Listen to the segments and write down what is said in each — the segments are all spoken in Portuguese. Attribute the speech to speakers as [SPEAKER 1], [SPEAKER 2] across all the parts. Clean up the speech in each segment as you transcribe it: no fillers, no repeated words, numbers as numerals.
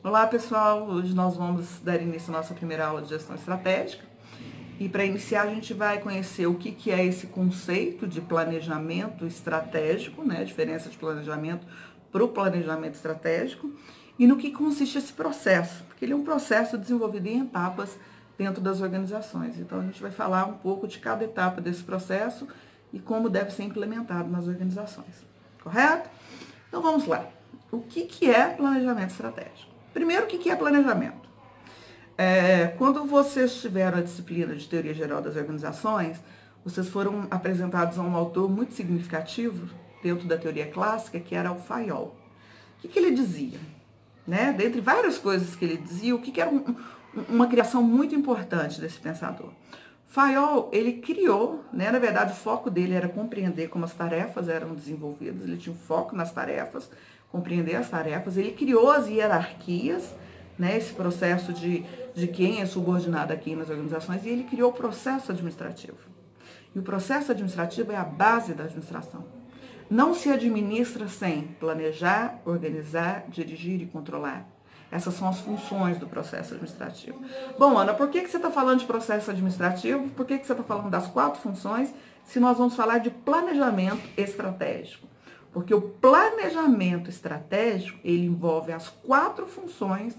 [SPEAKER 1] Olá pessoal, hoje nós vamos dar início à nossa primeira aula de gestão estratégica e para iniciar a gente vai conhecer o que é esse conceito de planejamento estratégico, né, a diferença de planejamento para o planejamento estratégico e no que consiste esse processo, porque ele é um processo desenvolvido em etapas dentro das organizações. Então a gente vai falar um pouco de cada etapa desse processo e como deve ser implementado nas organizações, correto? Então vamos lá. O que é planejamento estratégico? Primeiro, o que é planejamento? Quando vocês tiveram a disciplina de Teoria Geral das Organizações, vocês foram apresentados a um autor muito significativo dentro da teoria clássica, que era o Fayol. O que ele dizia? Né? Dentre várias coisas que ele dizia, o que era uma criação muito importante desse pensador? Fayol, ele criou, né, na verdade o foco dele era compreender como as tarefas eram desenvolvidas, ele tinha um foco nas tarefas, compreender as tarefas, ele criou as hierarquias, né, esse processo de quem é subordinado a quem nas organizações, e ele criou o processo administrativo. E o processo administrativo é a base da administração. Não se administra sem planejar, organizar, dirigir e controlar. Essas são as funções do processo administrativo. Bom, Ana, por que você está falando de processo administrativo? Por que você está falando das 4 funções se nós vamos falar de planejamento estratégico? Porque o planejamento estratégico, ele envolve as 4 funções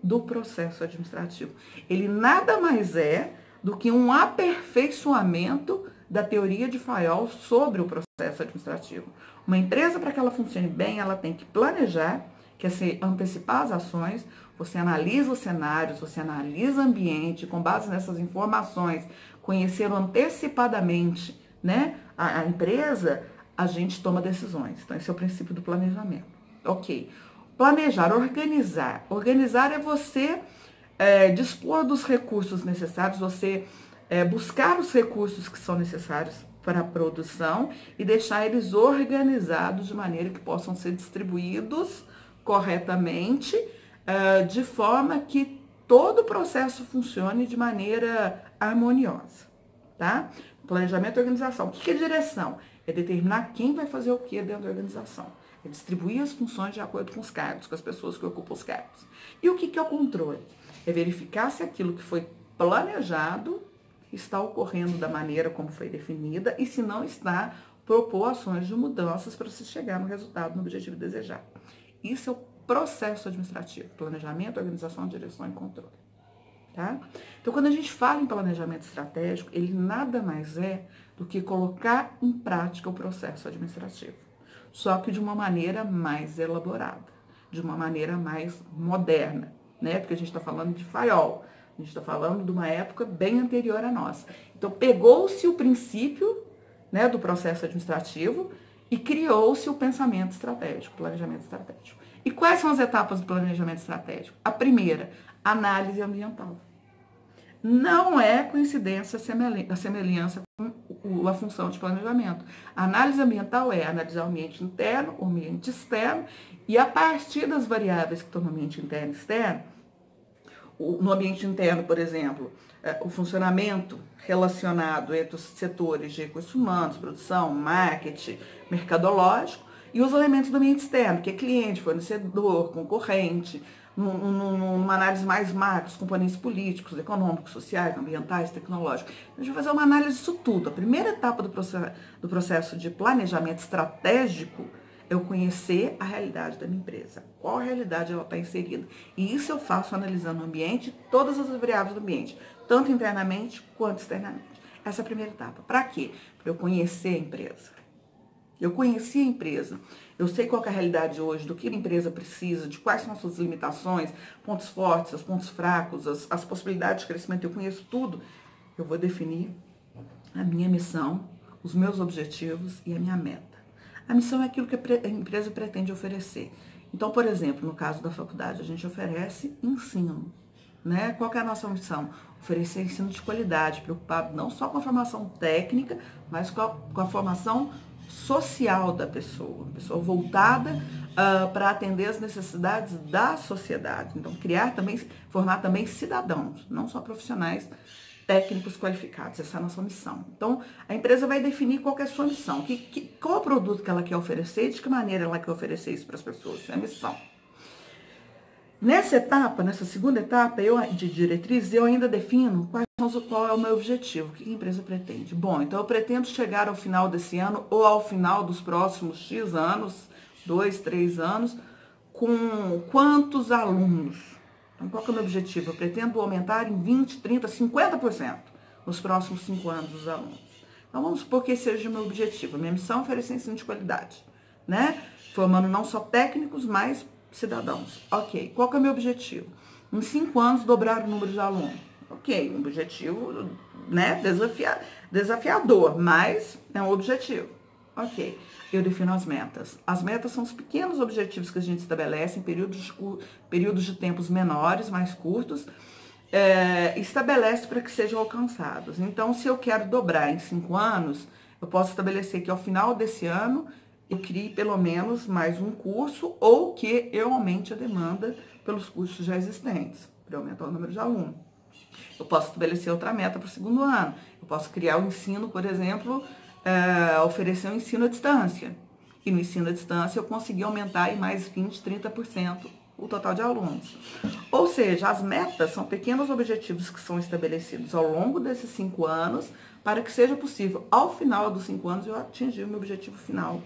[SPEAKER 1] do processo administrativo. Ele nada mais é do que um aperfeiçoamento da teoria de Fayol sobre o processo administrativo. Uma empresa, para que ela funcione bem, ela tem que planejar, que é se antecipar as ações, você analisa os cenários, você analisa o ambiente, com base nessas informações, conhecer antecipadamente, né, a empresa, a gente toma decisões. Então, esse é o princípio do planejamento. Ok. Planejar, organizar. Organizar é você dispor dos recursos necessários, você buscar os recursos que são necessários para a produção e deixar eles organizados de maneira que possam ser distribuídos corretamente, de forma que todo o processo funcione de maneira harmoniosa, tá? Planejamento e organização. O que é direção? É determinar quem vai fazer o que dentro da organização. É distribuir as funções de acordo com os cargos, com as pessoas que ocupam os cargos. E o que é o controle? É verificar se aquilo que foi planejado está ocorrendo da maneira como foi definida e se não está, propor ações de mudanças para se chegar no resultado, no objetivo desejado. Isso é o processo administrativo, planejamento, organização, direção e controle. Tá? Então, quando a gente fala em planejamento estratégico, ele nada mais é do que colocar em prática o processo administrativo, só que de uma maneira mais elaborada, de uma maneira mais moderna, né? Porque a gente está falando de Fayol, a gente está falando de uma época bem anterior à nossa. Então, pegou-se o princípio, né, do processo administrativo e criou-se o pensamento estratégico, planejamento estratégico. E quais são as etapas do planejamento estratégico? A primeira, análise ambiental. Não é coincidência a semelhança com a função de planejamento. A análise ambiental é analisar o ambiente interno, o ambiente externo, e a partir das variáveis que estão no ambiente interno e externo, no ambiente interno, por exemplo, o funcionamento relacionado entre os setores de recursos humanos, produção, marketing, mercadológico, e os elementos do ambiente externo, que é cliente, fornecedor, concorrente, numa análise mais macro, os componentes políticos, econômicos, sociais, ambientais, tecnológicos. A gente vai fazer uma análise disso tudo. A primeira etapa do processo de planejamento estratégico é eu conhecer a realidade da minha empresa, qual realidade ela está inserida. E isso eu faço analisando o ambiente, todas as variáveis do ambiente, tanto internamente quanto externamente. Essa é a primeira etapa. Para quê? Para eu conhecer a empresa. Eu conheci a empresa, eu sei qual é a realidade hoje, do que a empresa precisa, de quais são as suas limitações, pontos fortes, os pontos fracos, as possibilidades de crescimento, eu conheço tudo. Eu vou definir a minha missão, os meus objetivos e a minha meta. A missão é aquilo que a empresa pretende oferecer. Então, por exemplo, no caso da faculdade, a gente oferece ensino, né? Qual que é a nossa missão? Oferecer ensino de qualidade, preocupado não só com a formação técnica, mas com a formação social da pessoa voltada para atender as necessidades da sociedade. Então, formar também cidadãos, não só profissionais técnicos qualificados. Essa é a nossa missão. Então, a empresa vai definir qual que é a sua missão, qual o produto que ela quer oferecer e de que maneira ela quer oferecer isso para as pessoas. Isso é a missão. Nessa etapa, nessa segunda etapa de diretrizes, eu ainda defino qual é o meu objetivo, o que a empresa pretende. Bom, então eu pretendo chegar ao final desse ano ou ao final dos próximos X anos, 2, 3 anos, com quantos alunos? Então, qual que é o meu objetivo? Eu pretendo aumentar em 20, 30, 50% nos próximos 5 anos os alunos. Então, vamos supor que esse seja o meu objetivo. A minha missão é oferecer ensino de qualidade, né? Formando não só técnicos, mas cidadãos. Ok, qual que é o meu objetivo? Em 5 anos, dobrar o número de alunos. Ok, um objetivo, né, desafiador, mas é um objetivo. Ok, eu defino as metas. As metas são os pequenos objetivos que a gente estabelece em períodos de tempos menores, mais curtos, estabelece para que sejam alcançados. Então, se eu quero dobrar em 5 anos, eu posso estabelecer que ao final desse ano eu crie pelo menos mais um curso ou que eu aumente a demanda pelos cursos já existentes, para aumentar o número de alunos. Eu posso estabelecer outra meta para o segundo ano. Eu posso criar o ensino, por exemplo, oferecer um ensino à distância. E no ensino à distância eu consegui aumentar em mais 20, 30% o total de alunos. Ou seja, as metas são pequenos objetivos que são estabelecidos ao longo desses 5 anos para que seja possível, ao final dos 5 anos, eu atingir o meu objetivo final,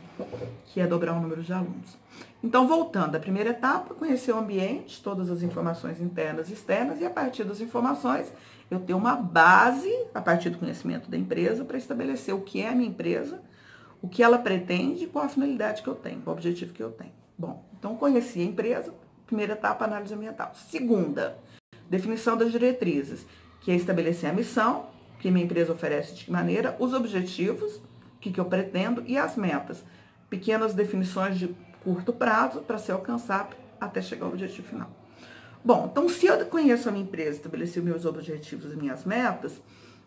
[SPEAKER 1] que é dobrar o número de alunos. Então, voltando, a primeira etapa, conhecer o ambiente, todas as informações internas e externas, e a partir das informações, eu ter uma base, a partir do conhecimento da empresa, para estabelecer o que é a minha empresa, o que ela pretende e qual a finalidade que eu tenho, qual o objetivo que eu tenho. Bom, então conheci a empresa, primeira etapa, análise ambiental. Segunda, definição das diretrizes, que é estabelecer a missão, que minha empresa oferece de que maneira, os objetivos, o que eu pretendo, e as metas. Pequenas definições de curto prazo para ser alcançado até chegar ao objetivo final. Bom, então se eu conheço a minha empresa, estabeleci meus objetivos e minhas metas,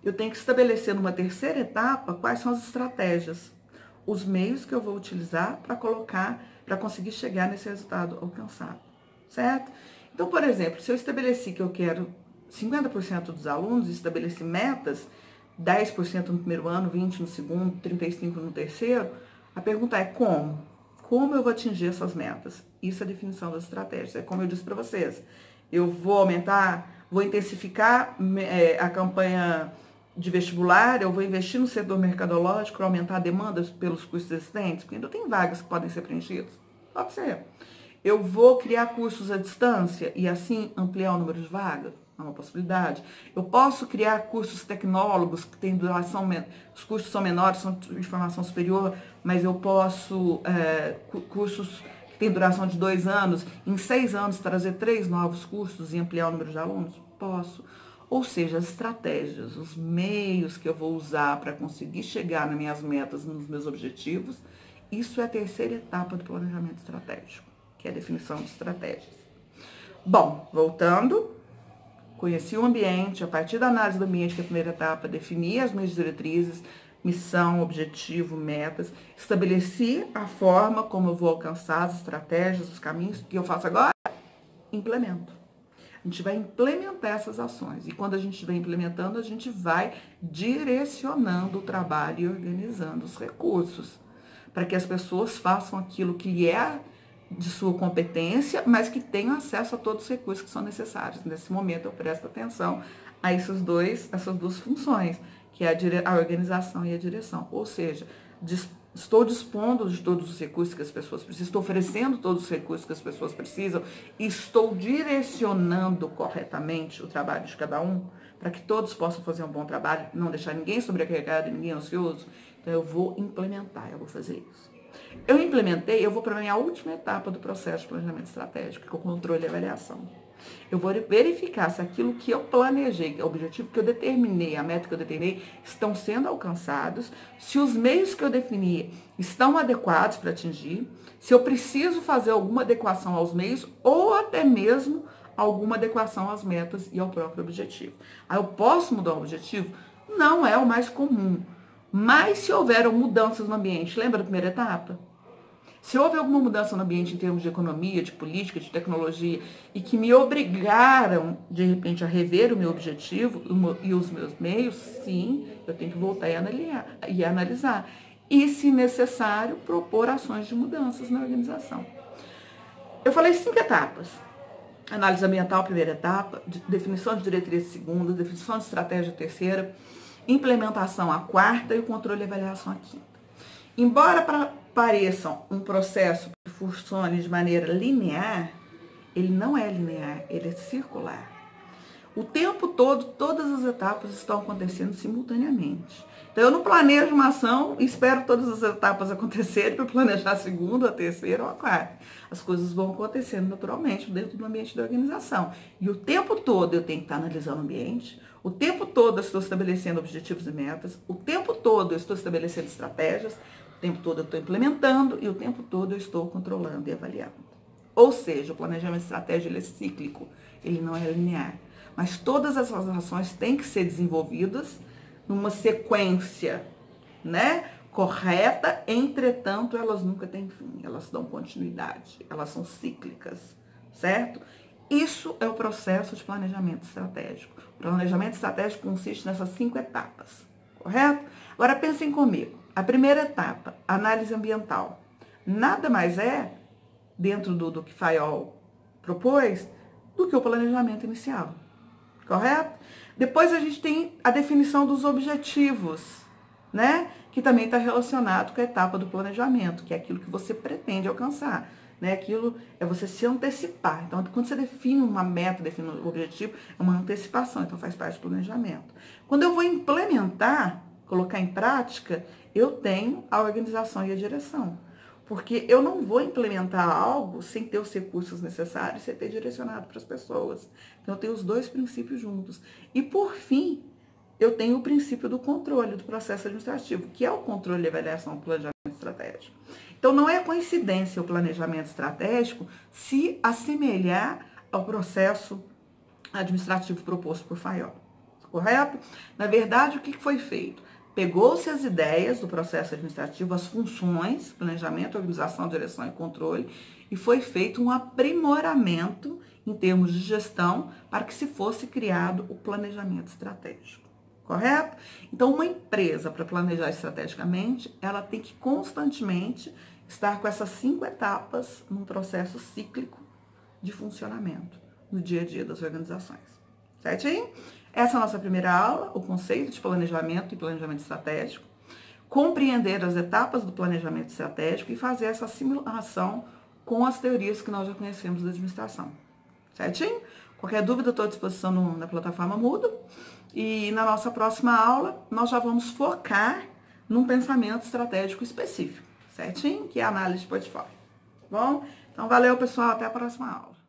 [SPEAKER 1] eu tenho que estabelecer numa terceira etapa quais são as estratégias, os meios que eu vou utilizar para conseguir chegar nesse resultado alcançado, certo? Então, por exemplo, se eu estabeleci que eu quero 50% dos alunos, estabeleci metas, 10% no primeiro ano, 20% no segundo, 35% no terceiro, a pergunta é como? Como eu vou atingir essas metas? Isso é a definição das estratégias. É como eu disse para vocês. Eu vou aumentar, vou intensificar a campanha de vestibular, eu vou investir no setor mercadológico para aumentar a demanda pelos cursos existentes, porque ainda tem vagas que podem ser preenchidas. Pode ser. Eu vou criar cursos à distância e assim ampliar o número de vagas? É uma possibilidade. Eu posso criar cursos tecnólogos que têm duração, os cursos são menores, são de formação superior, mas eu posso, cursos que têm duração de 2 anos, em 6 anos trazer 3 novos cursos e ampliar o número de alunos? Posso. Ou seja, as estratégias, os meios que eu vou usar para conseguir chegar nas minhas metas, nos meus objetivos, isso é a terceira etapa do planejamento estratégico, que é a definição de estratégias. Bom, voltando, conheci o ambiente, a partir da análise do ambiente, que é a primeira etapa, defini as minhas diretrizes, missão, objetivo, metas, estabeleci a forma como eu vou alcançar as estratégias, os caminhos. O que eu faço agora? Implemento. A gente vai implementar essas ações. E quando a gente estiver implementando, a gente vai direcionando o trabalho e organizando os recursos, para que as pessoas façam aquilo que é de sua competência, mas que tenham acesso a todos os recursos que são necessários. Nesse momento, eu presto atenção a essas duas funções, que é a organização e a direção. Ou seja, estou dispondo de todos os recursos que as pessoas precisam, estou oferecendo todos os recursos que as pessoas precisam, estou direcionando corretamente o trabalho de cada um, para que todos possam fazer um bom trabalho, não deixar ninguém sobrecarregado, ninguém ansioso. Então, eu vou implementar, eu vou fazer isso. Eu implementei, eu vou para a minha última etapa do processo de planejamento estratégico, que é o controle e avaliação. Eu vou verificar se aquilo que eu planejei, o objetivo que eu determinei, a meta que eu determinei, estão sendo alcançados, se os meios que eu defini estão adequados para atingir, se eu preciso fazer alguma adequação aos meios ou até mesmo alguma adequação às metas e ao próprio objetivo. Aí eu posso mudar o objetivo? Não é o mais comum. Mas se houveram mudanças no ambiente, lembra da primeira etapa? Se houve alguma mudança no ambiente em termos de economia, de política, de tecnologia, e que me obrigaram, de repente, a rever o meu objetivo e os meus meios, sim, eu tenho que voltar e analisar. E, se necessário, propor ações de mudanças na organização. Eu falei 5 etapas. Análise ambiental, primeira etapa, definição de diretriz, segunda, definição de estratégia, terceira, implementação, a quarta, e o controle e avaliação, a quinta. Embora pareçam um processo que funcione de maneira linear, ele não é linear, ele é circular. O tempo todo, todas as etapas estão acontecendo simultaneamente. Então, eu não planejo uma ação e espero todas as etapas acontecerem para planejar a segunda, a terceira ou a quarta. As coisas vão acontecendo naturalmente dentro do ambiente da organização. E o tempo todo eu tenho que estar analisando o ambiente, o tempo todo eu estou estabelecendo objetivos e metas, o tempo todo eu estou estabelecendo estratégias, o tempo todo eu estou implementando e o tempo todo eu estou controlando e avaliando. Ou seja, o planejamento estratégico ele é cíclico, ele não é linear. Mas todas essas ações têm que ser desenvolvidas numa sequência, né, correta, entretanto, elas nunca têm fim, elas dão continuidade, elas são cíclicas, certo? Isso é o processo de planejamento estratégico. O planejamento estratégico consiste nessas 5 etapas, correto? Agora pensem comigo, a primeira etapa, análise ambiental, nada mais é, dentro do que Fayol propôs, do que o planejamento inicial, correto? Depois a gente tem a definição dos objetivos, né? Que também está relacionado com a etapa do planejamento, que é aquilo que você pretende alcançar, né? Aquilo é você se antecipar. Então, quando você define uma meta, define um objetivo, é uma antecipação, então faz parte do planejamento. Quando eu vou implementar, colocar em prática, eu tenho a organização e a direção. Porque eu não vou implementar algo sem ter os recursos necessários, sem ter direcionado para as pessoas. Então, eu tenho os 2 princípios juntos. E, por fim, eu tenho o princípio do controle do processo administrativo, que é o controle e avaliação do planejamento estratégico. Então, não é coincidência o planejamento estratégico se assemelhar ao processo administrativo proposto por Fayol, correto? Na verdade, o que foi feito? Pegou-se as ideias do processo administrativo, as funções, planejamento, organização, direção e controle, e foi feito um aprimoramento em termos de gestão para que se fosse criado o planejamento estratégico, correto? Então, uma empresa, para planejar estrategicamente, ela tem que constantemente estar com essas 5 etapas num processo cíclico de funcionamento no dia a dia das organizações, certinho? Essa é a nossa primeira aula, o conceito de planejamento e planejamento estratégico, compreender as etapas do planejamento estratégico e fazer essa simulação com as teorias que nós já conhecemos da administração, certinho? Qualquer dúvida, estou à disposição na plataforma Moodle. E na nossa próxima aula, nós já vamos focar num pensamento estratégico específico, certinho? Que é a análise de portfólio, tá bom? Então, valeu, pessoal, até a próxima aula.